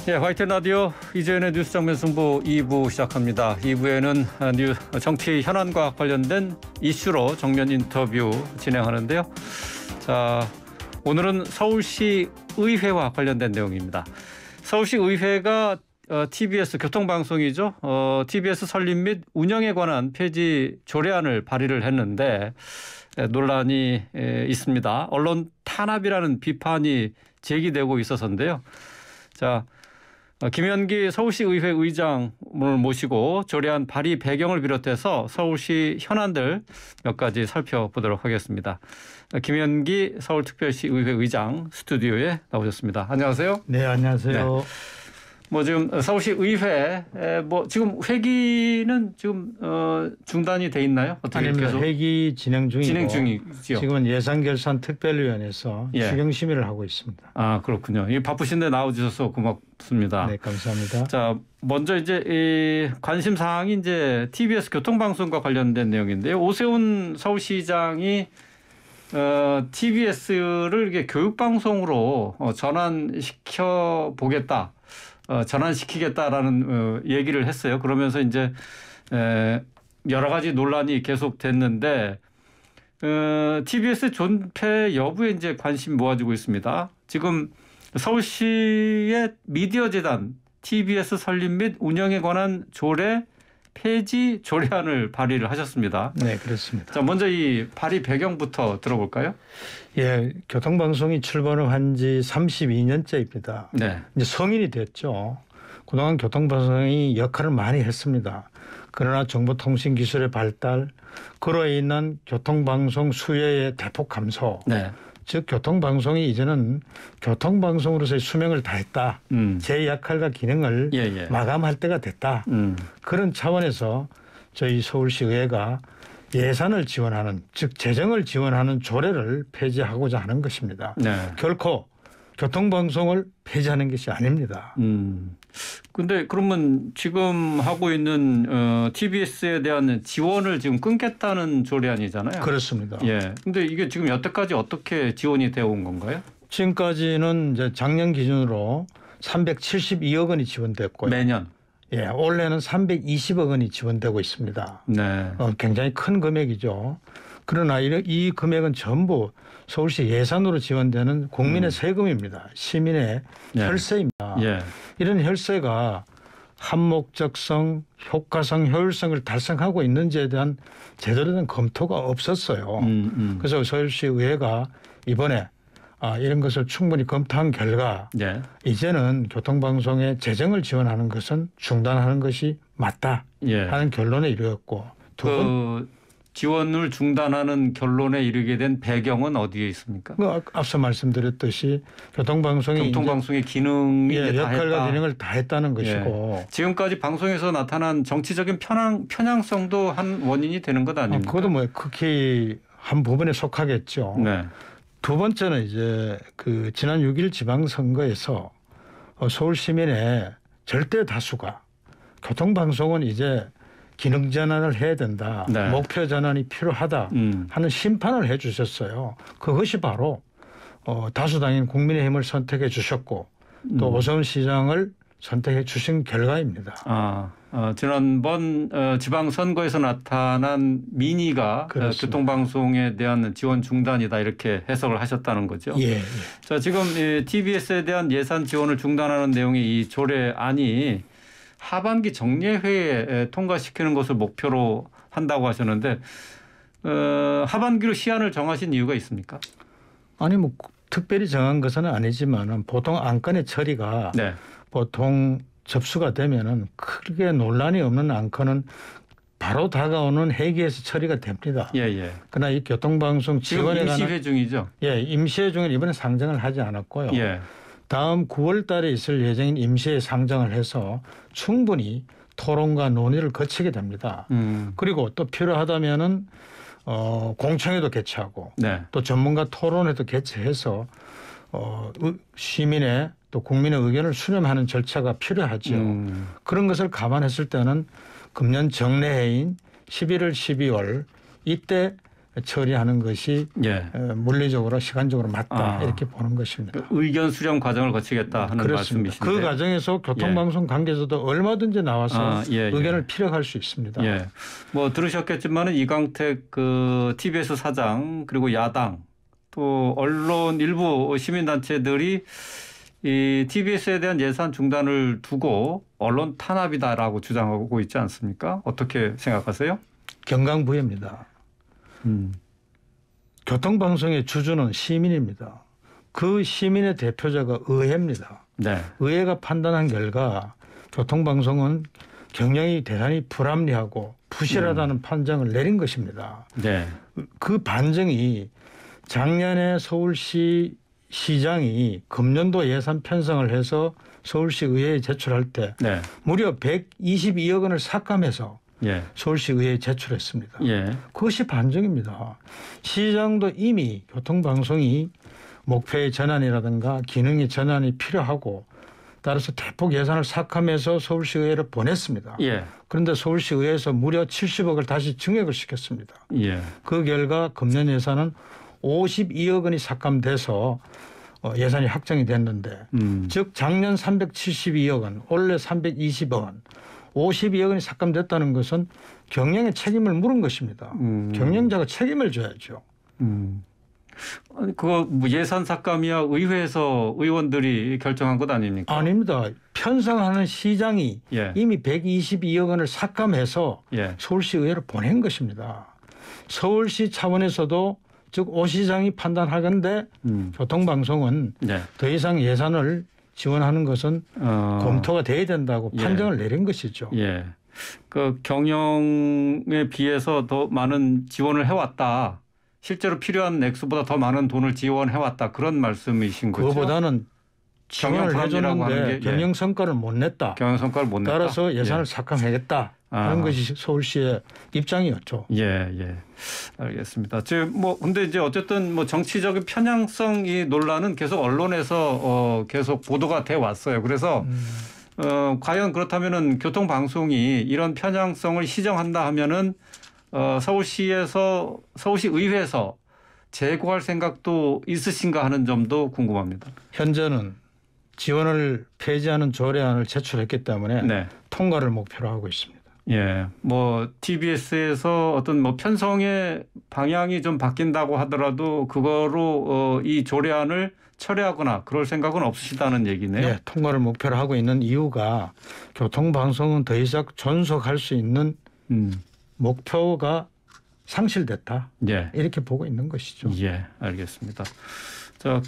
네, 화이트 라디오 이재현의 뉴스 정면 승부 2부 시작합니다. 2부에는 정치 현안과 관련된 이슈로 정면 인터뷰 진행하는데요. 자, 오늘은 서울시 의회와 관련된 내용입니다. 서울시 의회가 TBS 교통방송이죠. TBS 설립 및 운영에 관한 폐지 조례안을 발의를 했는데 논란이 있습니다. 언론 탄압이라는 비판이 제기되고 있어서인데요. 자, 김현기 서울시 의회 의장을 모시고 조례안 발의 배경을 비롯해서 서울시 현안들 몇 가지 살펴보도록 하겠습니다. 김현기 서울특별시 의회 의장 스튜디오에 나오셨습니다. 안녕하세요. 네, 안녕하세요. 네. 지금 서울시 의회 지금 회기는 지금 중단이 돼 있나요? 어떻게 아닙니다. 계속 회기 진행 중이죠. 지금은 추경심의를 예산결산특별위원회에서 추경 심의를 하고 있습니다. 아, 그렇군요. 바쁘신데 나와주셔서 고맙습니다. 네, 감사합니다. 자, 먼저 이제 이 관심 사항이 이제 TBS 교통방송과 관련된 내용인데요. 오세훈 서울시장이 TBS를 이게 교육방송으로 전환시켜 보겠다. 전환시키겠다라는 얘기를 했어요. 그러면서 이제 여러 가지 논란이 계속됐는데 TBS 존폐 여부에 이제 관심 모아지고 있습니다. 지금 서울시의 미디어재단 TBS 설립 및 운영에 관한 조례 폐지 조례안을 발의를 하셨습니다. 네, 그렇습니다. 자, 먼저 이 발의 배경부터 들어볼까요? 예, 교통방송이 출범을 한 지 32년째입니다. 네. 이제 성인이 됐죠. 그동안 교통방송이 역할을 많이 했습니다. 그러나 정보통신기술의 발달, 그로 인한 교통방송 수요의 대폭 감소, 네. 즉 교통방송이 이제는 교통방송으로서의 수명을 다했다. 제 역할과 기능을 마감할 때가 됐다. 그런 차원에서 저희 서울시의회가 예산을 지원하는, 즉 재정을 지원하는 조례를 폐지하고자 하는 것입니다. 네. 결코 교통방송을 폐지하는 것이 아닙니다. 근데 그러면 지금 하고 있는 TBS에 대한 지원을 지금 끊겠다는 조례안이잖아요. 그렇습니다. 예. 근데 이게 지금 여태까지 어떻게 지원이 되어 온 건가요? 지금까지는 이제 작년 기준으로 372억 원이 지원됐고요. 매년. 예, 올해는 320억 원이 지원되고 있습니다. 네. 굉장히 큰 금액이죠. 그러나 이 금액은 전부 서울시 예산으로 지원되는 국민의 세금입니다. 시민의 혈세입니다. 예. 이런 혈세가 한목적성, 효과성, 효율성을 달성하고 있는지에 대한 제대로 된 검토가 없었어요. 그래서 서울시 의회가 이번에 이런 것을 충분히 검토한 결과 이제는 교통방송의 재정을 지원하는 것은 중단하는 것이 맞다 하는 결론에 이르렀고 두 번 지원을 중단하는 결론에 이르게 된 배경은 어디에 있습니까? 앞서 말씀드렸듯이 교통방송의 기능이 역할과 기능을 다했다는 것이고 지금까지 방송에서 나타난 정치적인 편향성도 한 원인이 되는 것 아닙니까? 그것도 극히 한 부분에 속하겠죠. 네. 두 번째는 이제 지난 6일 지방선거에서 서울 시민의 절대 다수가 교통방송은 이제 기능 전환을 해야 된다. 네. 목표 전환이 필요하다 하는 심판을 해 주셨어요. 그것이 바로 다수당인 국민의힘을 선택해 주셨고 또 오세훈 시장을 선택해 주신 결과입니다. 지난번 지방선거에서 나타난 민의가 교통방송에 대한 지원 중단이다 이렇게 해석을 하셨다는 거죠. 예. 자, 지금 TBS에 대한 예산 지원을 중단하는 내용의 이 조례안이 하반기 정례회에 통과시키는 것을 목표로 한다고 하셨는데 하반기로 시한을 정하신 이유가 있습니까? 아니 특별히 정한 것은 아니지만 보통 안건의 처리가 보통 접수가 되면은 크게 논란이 없는 안건은 바로 다가오는 회기에서 처리가 됩니다. 그러나 이 교통방송 지원에 관한 임시회 중이죠. 임시회 중에 이번에 상정을 하지 않았고요. 다음 9월 달에 있을 예정인 임시회 상정을 해서 충분히 토론과 논의를 거치게 됩니다. 그리고 또 필요하다면은 공청회도 개최하고 또 전문가 토론회도 개최해서 시민의 또 국민의 의견을 수렴하는 절차가 필요하죠. 그런 것을 감안했을 때는 금년 정례회인 11월, 12월 이때 처리하는 것이 예. 물리적으로 시간적으로 맞다 아. 이렇게 보는 것입니다. 의견 수렴 과정을 거치겠다 하는 그렇습니다. 말씀이신데 그 과정에서 교통방송 관계자도 얼마든지 나와서 의견을 피력할 수 있습니다. 예. 뭐 들으셨겠지만은 이광택 그 TBS 사장 그리고 야당 또 언론 일부 시민단체들이 이 TBS에 대한 예산 중단을 두고 언론 탄압이다라고 주장하고 있지 않습니까? 어떻게 생각하세요? 경강부회입니다. 교통방송의 주주는 시민입니다. 그 시민의 대표자가 의회입니다. 네. 의회가 판단한 결과 교통방송은 경영이 대단히 불합리하고 부실하다는 판정을 내린 것입니다. 네. 그 반증이 작년에 서울시 시장이 금년도 예산 편성을 해서 서울시 의회에 제출할 때 네. 무려 122억 원을 삭감해서 예. 서울시 의회에 제출했습니다. 예. 그것이 반증입니다. 시장도 이미 교통방송이 목표의 전환이라든가 기능의 전환이 필요하고 따라서 대폭 예산을 삭감해서 서울시 의회를 보냈습니다. 예. 그런데 서울시 의회에서 무려 70억을 다시 증액을 시켰습니다. 예. 그 결과 금년 예산은 52억 원이 삭감돼서 예산이 확정이 됐는데 즉 작년 372억 원, 올해 320억 원, 52억 원이 삭감됐다는 것은 경영의 책임을 물은 것입니다. 경영자가 책임을 져야죠. 아니, 그거 뭐 예산 삭감이야 의회에서 의원들이 결정한 것 아닙니까? 아닙니다. 편성하는 시장이 예. 이미 122억 원을 삭감해서 예. 서울시 의회로 보낸 것입니다. 서울시 차원에서도 즉 오 시장이 판단할 건데 교통방송은 네. 더 이상 예산을 지원하는 것은 검토가 돼야 된다고 판정을 내린 것이죠. 예. 그 경영에 비해서 더 많은 지원을 해왔다. 실제로 필요한 액수보다 더 많은 돈을 지원해왔다. 그런 말씀이신 거죠? 그거보다는 지원을 해줬는데 경영 성과를 못 냈다. 경영 성과를 못 냈다. 따라서 예산을 삭감하겠다. 하는 것이 서울시의 입장이었죠. 예, 예. 알겠습니다. 지금 뭐 근데 이제 어쨌든 뭐 정치적인 편향성 이 논란은 계속 언론에서 계속 보도가 돼 왔어요. 그래서 과연 그렇다면은 교통방송이 이런 편향성을 시정한다 하면은 서울시 의회에서 재고할 생각도 있으신가 하는 점도 궁금합니다. 현재는 지원을 폐지하는 조례안을 제출했기 때문에 네. 통과를 목표로 하고 있습니다. 예, 뭐 TBS에서 어떤 뭐 편성의 방향이 좀 바뀐다고 하더라도 그거로 이 조례안을 철회하거나 그럴 생각은 없으시다는 얘기네요. 네, 통과를 목표로 하고 있는 이유가 교통방송은 더 이상 존속할 수 있는 목표가 상실됐다. 예. 이렇게 보고 있는 것이죠. 예, 알겠습니다. 자,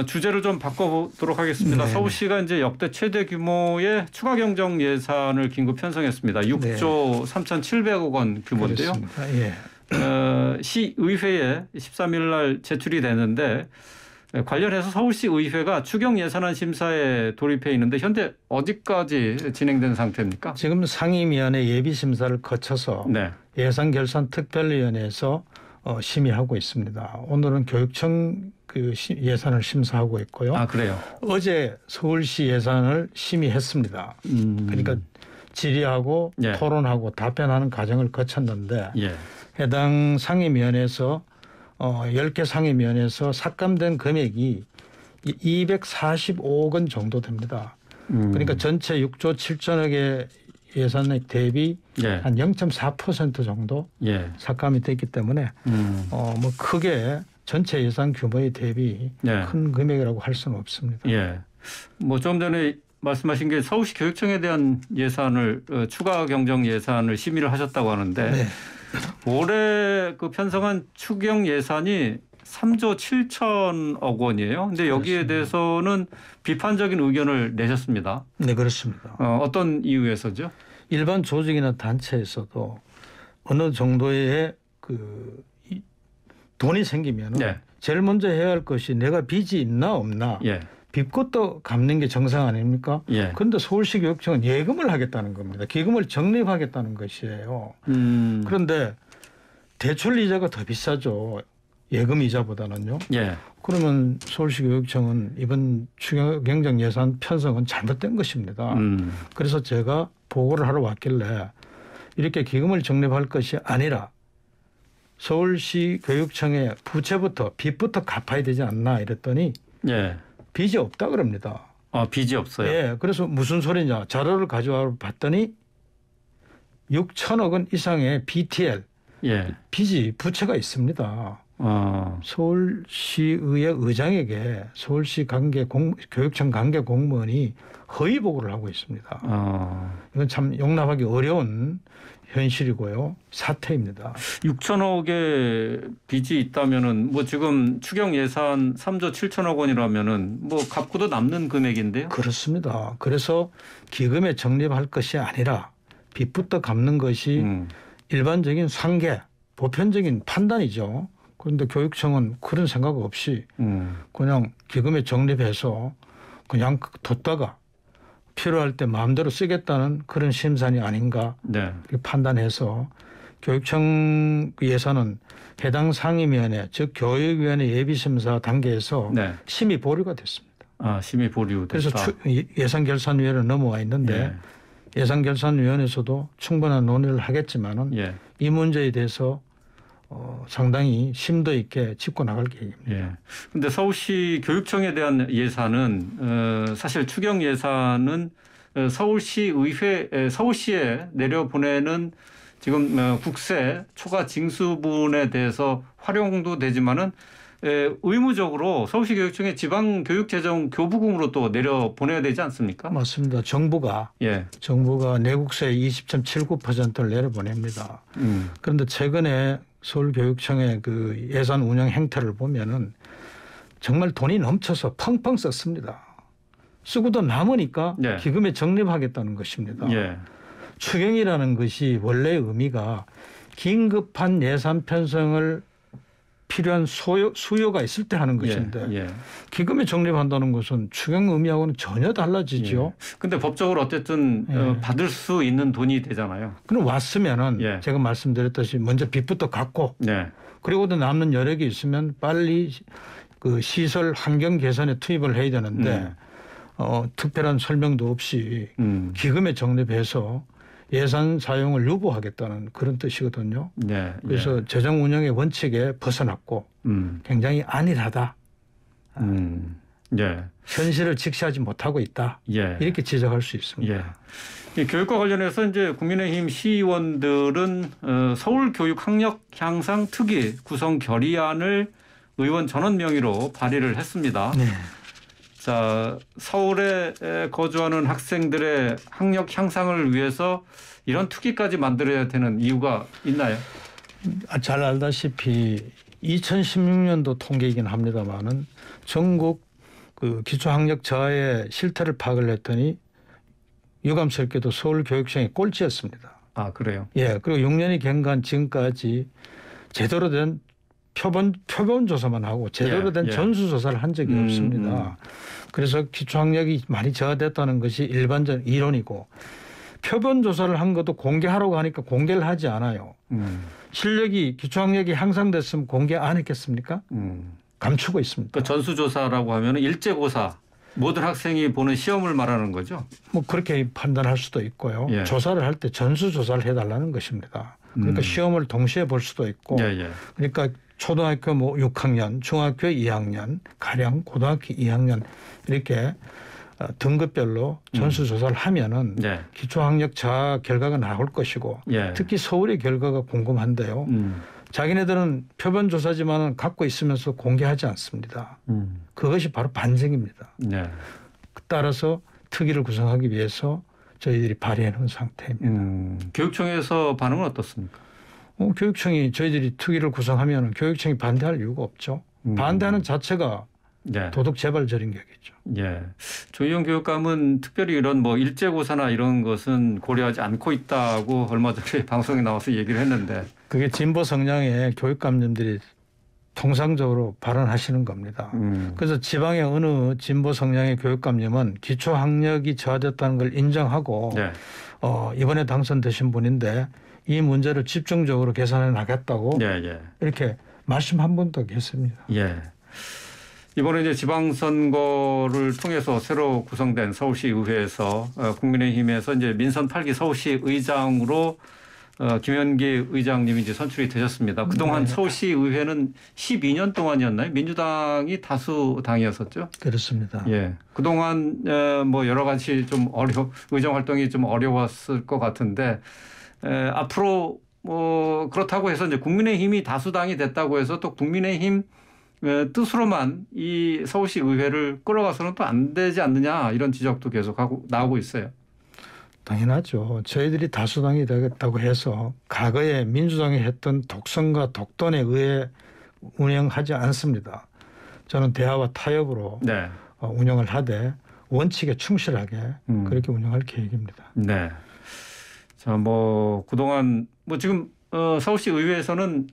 주제를 좀 바꿔보도록 하겠습니다. 네. 서울시가 이제 역대 최대 규모의 추가 경정 예산을 긴급 편성했습니다. 6조 3,700억 원 규모인데요. 예. 시의회에 13일 날 제출이 되는데 관련해서 서울시 의회가 추경 예산안 심사에 돌입해 있는데 현재 어디까지 진행된 상태입니까? 지금 상임위원회 예비심사를 거쳐서 네. 예산결산특별위원회에서 심의하고 있습니다. 오늘은 교육청 그 예산을 심사하고 있고요. 아, 그래요? 어제 서울시 예산을 심의했습니다. 그러니까 질의하고 예. 토론하고 답변하는 과정을 거쳤는데 예. 해당 상임위원회에서 10개 상임위원회에서 삭감된 금액이 245억 원 정도 됩니다. 그러니까 전체 6조 7천억의 예산액 대비 예. 한 0.4% 정도 예. 삭감이 됐기 때문에 뭐 크게 전체 예산 규모에 대비 예. 큰 금액이라고 할 수는 없습니다. 예. 뭐 좀 전에 말씀하신 게 서울시 교육청에 대한 예산을 추가 경정 예산을 심의를 하셨다고 하는데 네. 올해 그 편성한 추경 예산이 3조 7천억 원이에요. 근데 여기에 그렇습니다. 대해서는 비판적인 의견을 내셨습니다. 네, 그렇습니다. 어떤 이유에서죠? 일반 조직이나 단체에서도 어느 정도의 그 돈이 생기면 네. 제일 먼저 해야 할 것이 내가 빚이 있나 없나 예. 빚것도 갚는 게 정상 아닙니까? 예. 그런데 서울시 교육청은 예금을 하겠다는 겁니다. 기금을 적립하겠다는 것이에요. 그런데 대출 이자가 더 비싸죠. 예금 이자보다는요. 예. 그러면 서울시 교육청은 이번 추경 경정 예산 편성은 잘못된 것입니다. 그래서 제가 보고를 하러 왔길래 이렇게 기금을 적립할 것이 아니라 서울시 교육청에 부채부터 빚부터 갚아야 되지 않나 이랬더니 예. 빚이 없다 그럽니다. 빚이 없어요. 예. 그래서 무슨 소리냐 자료를 가져와 봤더니 6천억 원 이상의 BTL 예. 빚이 부채가 있습니다. 서울시의회 의장에게 서울시 교육청 관계 공무원이 허위 보고를 하고 있습니다. 이건 참 용납하기 어려운 현실이고요. 사태입니다. 6천억의 빚이 있다면은 뭐 지금 추경 예산 3조 7천억 원이라면은 뭐 갚고도 남는 금액인데요. 그렇습니다. 그래서 기금에 적립할 것이 아니라 빚부터 갚는 것이 일반적인 상계, 보편적인 판단이죠. 그런데 교육청은 그런 생각 없이 그냥 기금에 적립해서 그냥 뒀다가 필요할 때 마음대로 쓰겠다는 그런 심산이 아닌가 네. 이렇게 판단해서 교육청 예산은 해당 상임위원회 즉 교육위원회 예비심사 단계에서 네. 심의 보류가 됐습니다. 심의 보류됐다. 그래서 예산결산위원회로 넘어와 있는데 예산결산위원회에서도 충분한 논의를 하겠지만은 이 문제에 대해서 상당히 심도 있게 짚고 나갈 계획입니다. 그런데 서울시 교육청에 대한 예산은 사실 추경 예산은 서울시에 내려보내는 지금 국세 초과 징수분에 대해서 활용도 되지만은 의무적으로 서울시 교육청에 지방교육재정 교부금으로 또 내려보내야 되지 않습니까? 맞습니다. 정부가 내국세 20.79%를 내려보냅니다. 그런데 최근에 서울교육청의 그 예산 운영 행태를 보면은 정말 돈이 넘쳐서 펑펑 썼습니다. 쓰고도 남으니까 기금에 적립하겠다는 것입니다. 추경이라는 것이 원래 의미가 긴급한 예산 편성을 필요한 수요가 있을 때 하는 것인데 기금에 적립한다는 것은 추경 의미하고는 전혀 달라지죠. 그런데 법적으로 어쨌든 받을 수 있는 돈이 되잖아요. 그럼 왔으면은 제가 말씀드렸듯이 먼저 빚부터 갚고 그리고도 남는 여력이 있으면 빨리 그 시설 환경 개선에 투입을 해야 되는데 특별한 설명도 없이 기금에 적립해서 예산 사용을 유보하겠다는 그런 뜻이거든요. 그래서 재정 운영의 원칙에 벗어났고 굉장히 안일하다. 현실을 직시하지 못하고 있다. 이렇게 지적할 수 있습니다. 교육과 관련해서 이제 국민의힘 시의원들은 서울교육학력 향상 특위 구성 결의안을 의원 전원 명의로 발의를 했습니다. 자, 서울에 거주하는 학생들의 학력 향상을 위해서 이런 특위까지 만들어야 되는 이유가 있나요? 잘 알다시피 2016년도 통계이긴 합니다만은 전국 그 기초학력 저하의 실태를 파악을 했더니 유감스럽게도 서울교육청이 꼴찌였습니다. 그래요? 그리고 6년이 경과한 지금까지 제대로 된 표본 조사만 하고 제대로 된 전수조사를 한 적이 없습니다. 그래서 기초학력이 많이 저하됐다는 것이 일반적 이론이고 표본 조사를 한 것도 공개하라고 하니까 공개를 하지 않아요. 실력이 기초학력이 향상됐으면 공개 안 했겠습니까? 감추고 있습니다. 그 전수조사라고 하면 일제고사 모든 학생이 보는 시험을 말하는 거죠? 뭐 그렇게 판단할 수도 있고요. 조사를 할 때 전수조사를 해달라는 것입니다. 그러니까 시험을 동시에 볼 수도 있고 그러니까 초등학교 6학년, 중학교 2학년, 가령 고등학교 2학년 이렇게 등급별로 전수조사를 하면은 기초학력 저하 결과가 나올 것이고 특히 서울의 결과가 궁금한데요. 자기네들은 표본조사지만은 갖고 있으면서 공개하지 않습니다. 그것이 바로 반증입니다. 따라서 특위를 구성하기 위해서 저희들이 발의해 놓은 상태입니다. 교육청에서 반응은 어떻습니까? 교육청이 저희들이 특위를 구성하면 교육청이 반대할 이유가 없죠. 반대하는 자체가 도덕 재발절인 격이죠. 조희영 교육감은 특별히 이런 일제고사나 이런 것은 고려하지 않고 있다고 얼마 전에 방송에 나와서 얘기를 했는데 그게 진보 성향의 교육감님들이 통상적으로 발언하시는 겁니다. 그래서 지방의 어느 진보 성향의 교육감님은 기초학력이 저하됐다는 걸 인정하고 이번에 당선되신 분인데 이 문제를 집중적으로 개선해 나갔다고 이렇게 말씀 한 번 더 했습니다. 이번에 이제 지방선거를 통해서 새로 구성된 서울시 의회에서 국민의힘에서 이제 민선 8기 서울시 의장으로 김현기 의장님이 이제 선출이 되셨습니다. 그동안 네. 서울시 의회는 12년 동안이었나요? 민주당이 다수당이었었죠. 그렇습니다. 예. 그동안 뭐 여러 가지 좀 의정 활동이 좀 어려웠을 것 같은데 앞으로 뭐 그렇다고 해서 이제 국민의힘이 다수당이 됐다고 해서 또 국민의힘 뜻으로만 이 서울시 의회를 끌어가서는 또 안 되지 않느냐 이런 지적도 계속 나오고 있어요. 당연하죠. 저희들이 다수당이 되겠다고 해서 과거에 민주당이 했던 독선과 독단에 의해 운영하지 않습니다. 저는 대화와 타협으로 네. 운영을 하되 원칙에 충실하게 그렇게 운영할 계획입니다. 네. 자, 뭐 그동안 뭐 지금 서울시 의회에서는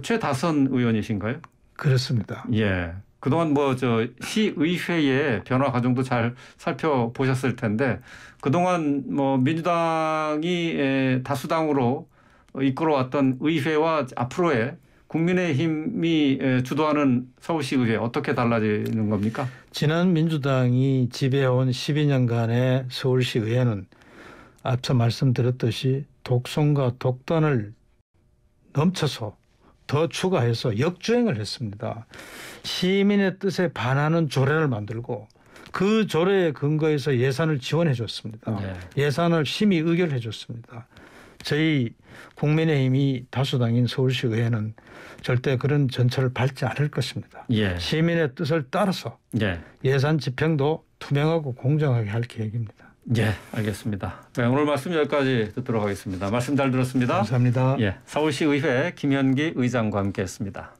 최다선 의원이신가요? 그렇습니다. 예. 그동안 뭐 저 시의회의 변화 과정도 잘 살펴보셨을 텐데 그동안 뭐 민주당이 다수당으로 이끌어왔던 의회와 앞으로의 국민의힘이 주도하는 서울시 의회 어떻게 달라지는 겁니까? 지난 민주당이 지배해온 12년간의 서울시 의회는 앞서 말씀드렸듯이 독선과 독단을 넘쳐서 더 추가해서 역주행을 했습니다. 시민의 뜻에 반하는 조례를 만들고 그 조례에 근거해서 예산을 지원해 줬습니다. 네. 예산을 심의 의결해 줬습니다. 저희 국민의힘이 다수당인 서울시 의회는 절대 그런 전철을 밟지 않을 것입니다. 예. 시민의 뜻을 따라서 예. 예산 집행도 투명하고 공정하게 할 계획입니다. 예, 알겠습니다. 네, 오늘 말씀 여기까지 듣도록 하겠습니다. 말씀 잘 들었습니다. 감사합니다. 예, 서울시 의회 김현기 의장과 함께했습니다.